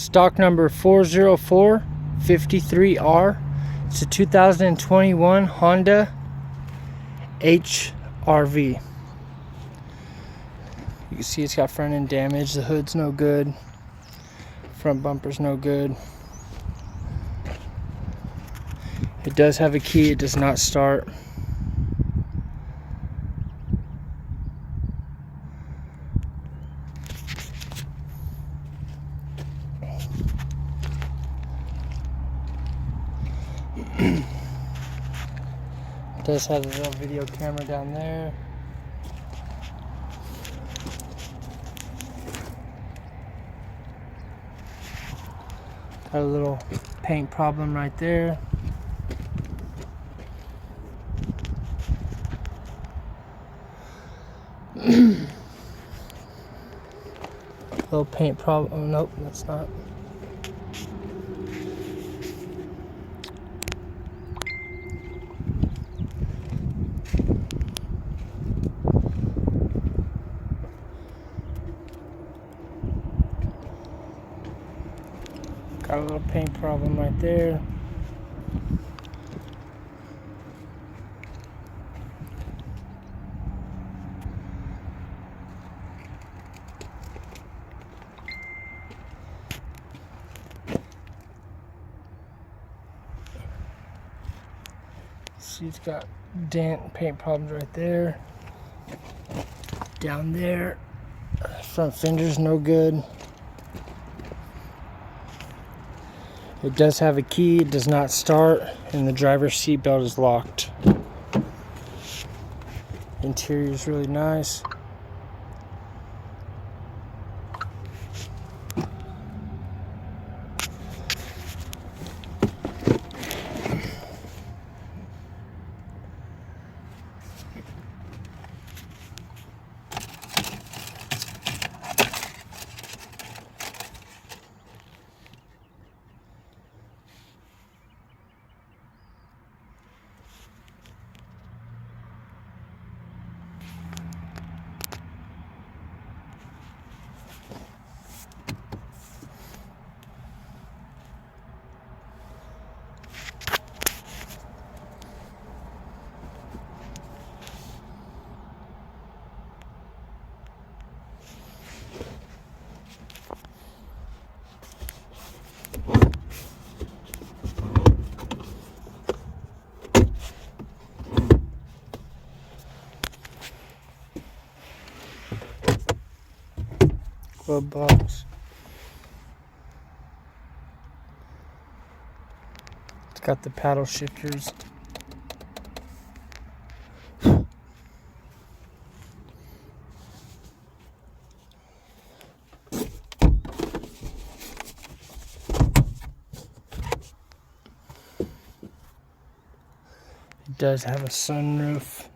stock number 40453R. It's a 2021 Honda HR-V. You can see it's got front end damage. The hood's no good. Front bumper's no good. It does have a key. It does not start. It does have a little video camera down there. Got a little paint problem right there. Little paint problem. Oh, nope, that's not. Got a little paint problem right there. See, it's got dent paint problems right there. Down there. Front fender's no good. It does have a key, it does not start, and the driver's seat belt is locked. Interior is really nice. Glove box. It's got the paddle shifters. It does have a sunroof.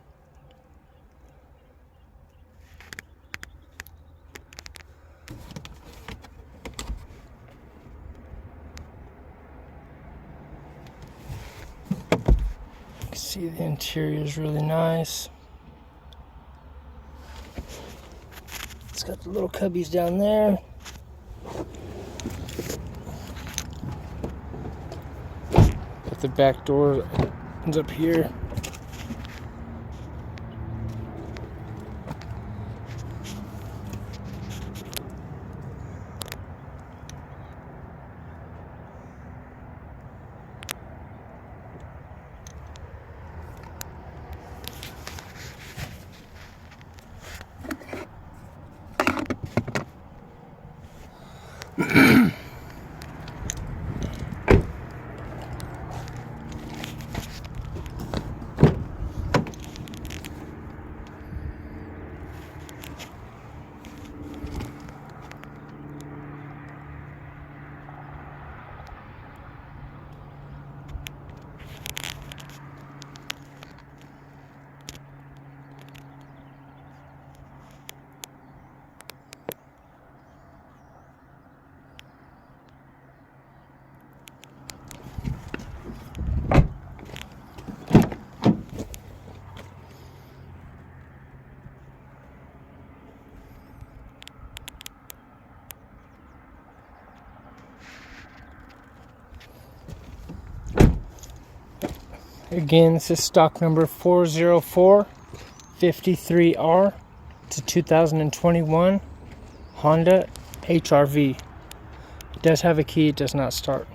See, the interior is really nice. It's got the little cubbies down there. Got the back door opens up here. Again, this is stock number 40453R. It's a 2021 Honda HR-V. It does have a key, it does not start.